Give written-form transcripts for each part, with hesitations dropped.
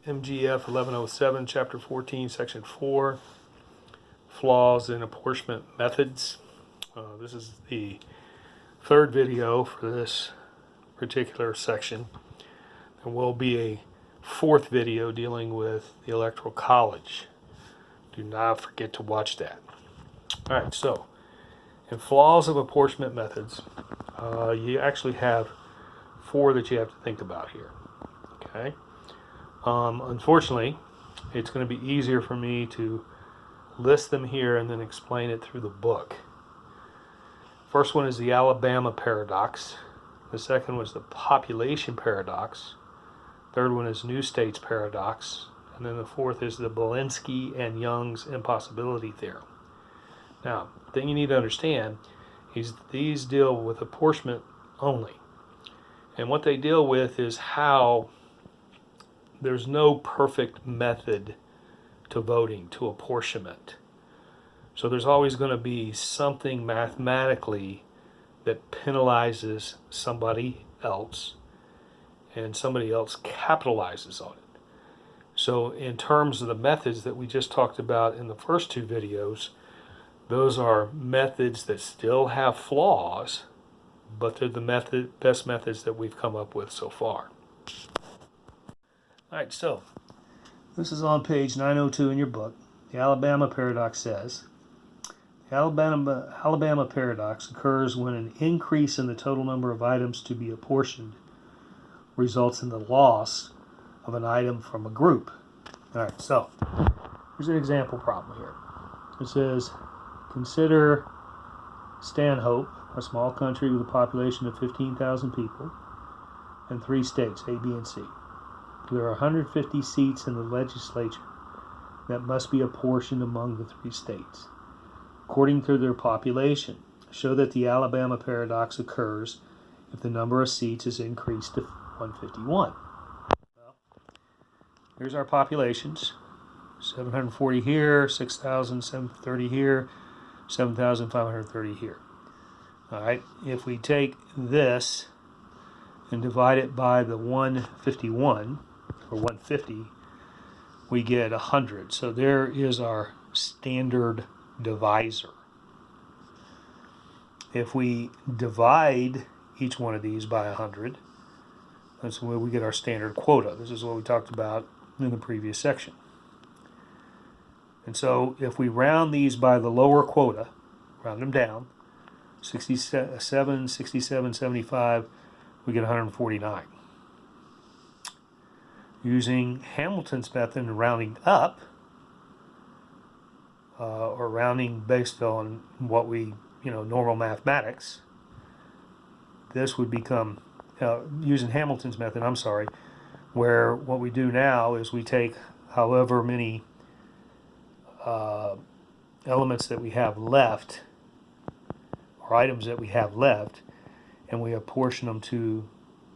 MGF 1107, Chapter 14, Section 4, Flaws in Apportionment Methods. This is the third video for this particular section. There will be a fourth video dealing with the Electoral College. Do not forget to watch that. All right, so in flaws of apportionment methods, you actually have four that you have to think about here. Okay. Unfortunately, it's going to be easier for me to list them here and then explain it through the book. First one is the Alabama paradox. The second was the population paradox. Third one is New States paradox. And then the fourth is the Belinsky and Young's impossibility theorem. Now, the thing you need to understand is these deal with apportionment only. And what they deal with is how there's no perfect method to voting, to apportionment. So there's always going to be something mathematically that penalizes somebody else, and somebody else capitalizes on it. So in terms of the methods that we just talked about in the first two videos, those are methods that still have flaws, but they're the best methods that we've come up with so far. All right, so this is on page 902 in your book. The Alabama paradox says, the Alabama paradox occurs when an increase in the total number of items to be apportioned results in the loss of an item from a group. All right, so here's an example problem here. It says, consider Stanhope, a small country with a population of 15,000 people, and 3 states, A, B, and C. There are 150 seats in the legislature that must be apportioned among the 3 states, according to their population. Show that the Alabama paradox occurs if the number of seats is increased to 151. Well, here's our populations. 740 here, 6,730 here, 7,530 here. All right, if we take this and divide it by the 151, or 150, we get 100. So there is our standard divisor. If we divide each one of these by 100, that's where we get our standard quota. This is what we talked about in the previous section. And so if we round these by the lower quota, round them down, 67, 67, 75, we get 149. Using Hamilton's method and rounding up, or rounding based on what we, normal mathematics, this would become, using Hamilton's method, where what we do now is we take however many elements that we have left, or items that we have left, and we apportion them to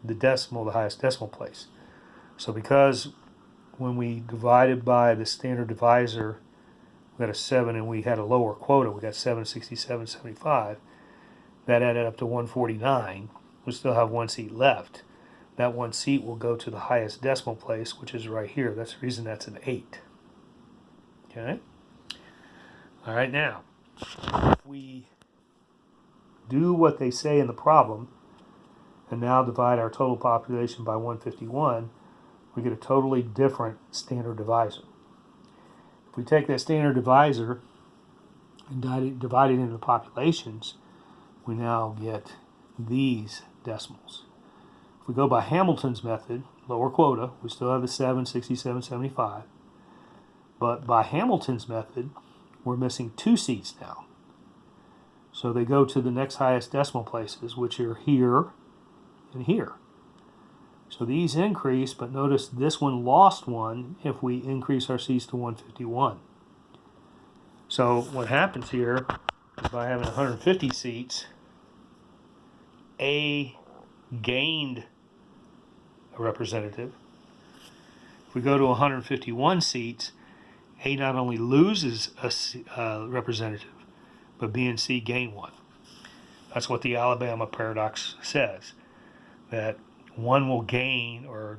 the decimal, the highest decimal place. So because when we divided by the standard divisor, we got a 7 and we had a lower quota, we got 767, 75, that added up to 149. We still have 1 seat left. That 1 seat will go to the highest decimal place, which is right here. That's the reason that's an 8. Okay? All right, now, if we do what they say in the problem, and now divide our total population by 151, we get a totally different standard divisor. If we take that standard divisor and divide it into populations, we now get these decimals. If we go by Hamilton's method, lower quota, we still have the 7, 67, 75. But by Hamilton's method, we're missing 2 seats now. So they go to the next highest decimal places, which are here and here. So these increase, but notice this one lost 1 if we increase our seats to 151. So what happens here is by having 150 seats, A gained a representative. If we go to 151 seats, A not only loses a representative, but B and C gain 1. That's what the Alabama paradox says, that one will gain, or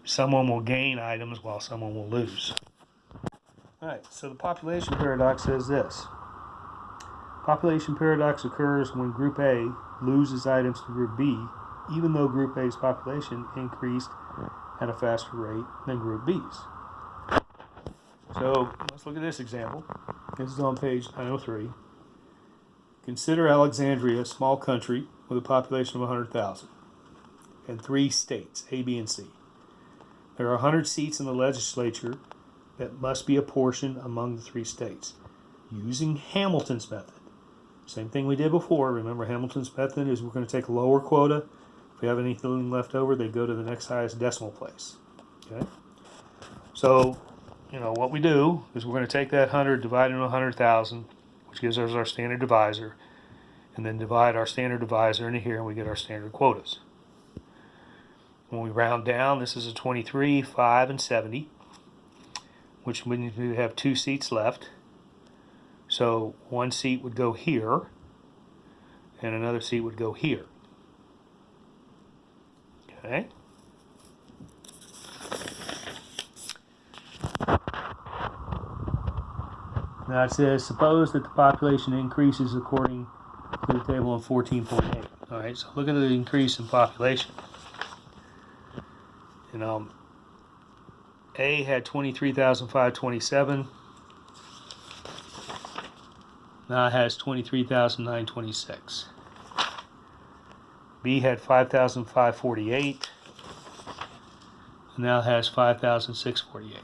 Someone will gain items while someone will lose. All right, so the population paradox says this. Population paradox occurs when Group A loses items to Group B, even though Group A's population increased at a faster rate than Group B's. So let's look at this example. This is on page 903. Consider Alexandria a small country with a population of 100,000 and 3 states, A, B, and C. There are 100 seats in the legislature that must be apportioned among the 3 states using Hamilton's method. Same thing we did before. Remember, Hamilton's method is we're going to take a lower quota. If we have anything left over, they go to the next highest decimal place. Okay? So, what we do is we're going to take that 100, divide it into 100,000, which gives us our standard divisor, and then divide our standard divisor into here, and we get our standard quotas. When we round down, this is a 23, 5, and 70, which means we have 2 seats left. So 1 seat would go here, and another seat would go here. Okay? Now it says, suppose that the population increases according to the table on 14.8. All right, so look at the increase in population. A had 23,527. Now it has 23,926. B had 5,548. Now it has 5,648.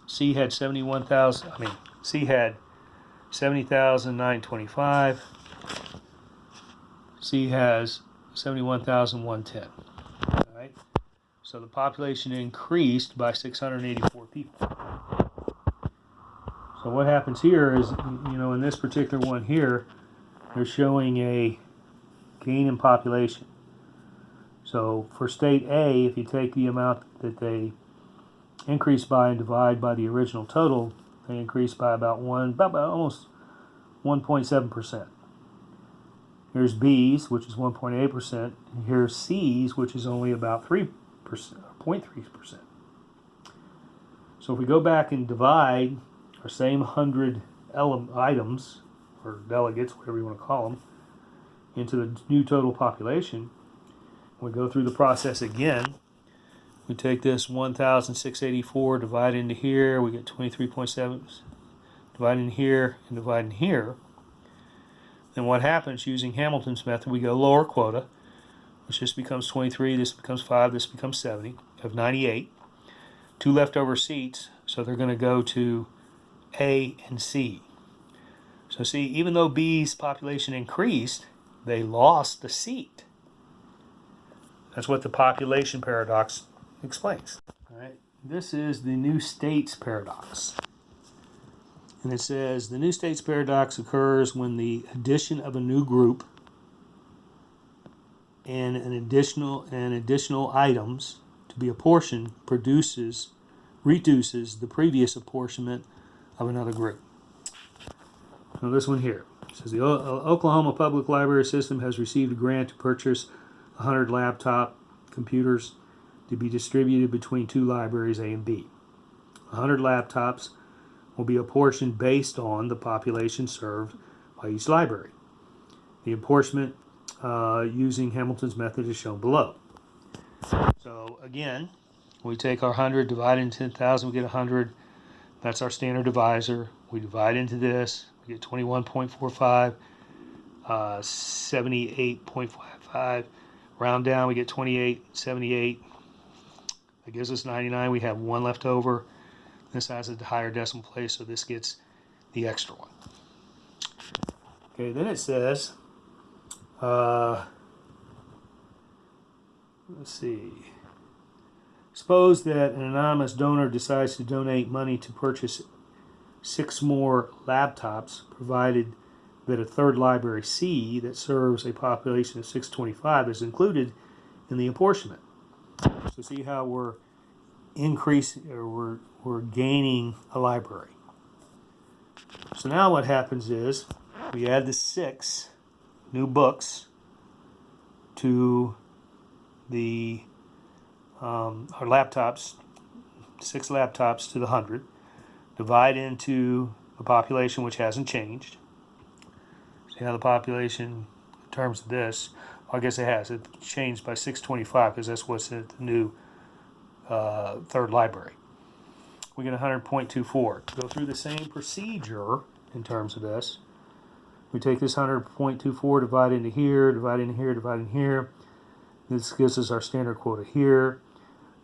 C had 70,925. C has 71,110. All right. So the population increased by 684 people. So what happens here is, in this particular one here, they're showing a gain in population. So for state A, if you take the amount that they increase by and divide by the original total, they increase by about almost 1.7%. Here's B's, which is 1.8%, and here's C's, which is only about 3%, 0.3%. So if we go back and divide our same 100 items, or delegates, whatever you want to call them, into the new total population, we go through the process again. We take this 1,684, divide into here, we get 23.7, divide in here, and divide in here. Then what happens, using Hamilton's method, we go lower quota, which just becomes 23, this becomes 5, this becomes 70. We have 98. 2 leftover seats, so they're going to go to A and C. So see, even though B's population increased, they lost the seat. That's what the population paradox explains. All right. This is the new states paradox. And it says, the new states paradox occurs when the addition of a new group and additional items to be apportioned reduces the previous apportionment of another group. Now this one here says the Oklahoma Public Library System has received a grant to purchase 100 laptop computers to be distributed between 2 libraries, A and B. 100 laptops will be apportioned based on the population served by each library. The apportionment using Hamilton's method is shown below. So again, we take our 100, divide into 10,000, we get 100. That's our standard divisor. We divide into this, we get 21.45, 78.55. Round down, we get 28, 78. That gives us 99. We have 1 left over. This has a higher decimal place, so this gets the extra one. Okay, then it says, let's see. Suppose that an anonymous donor decides to donate money to purchase 6 more laptops, provided that a third library, C, that serves a population of 625 is included in the apportionment. So see how we're increasing, or we're gaining a library. So now what happens is we add the 6 new books to the our laptops 6 laptops to the 100, divide into the population, which hasn't changed. See how the population, in terms of this, well, I guess it has. It changed by 625 because that's what's at the new third library. We get 100.24. Go through the same procedure in terms of this. We take this 100.24, divide into here, divide into here, divide in here. This gives us our standard quota here.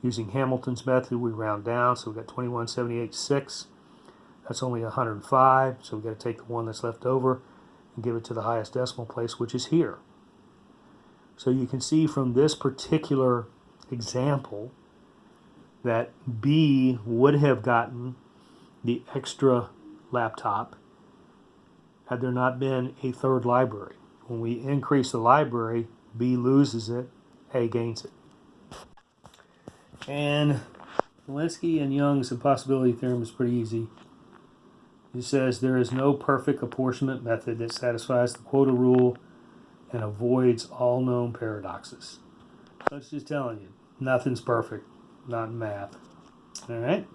Using Hamilton's method, we round down, so we've got 2178.6. That's only 105, so we've got to take the one that's left over and give it to the highest decimal place, which is here. So you can see from this particular example that B would have gotten the extra laptop had there not been a third library. When we increase the library, B loses it, A gains it. And Walensky and Young's impossibility theorem is pretty easy. It says there is no perfect apportionment method that satisfies the quota rule and avoids all known paradoxes. So it's just telling you, nothing's perfect, not in math. All right?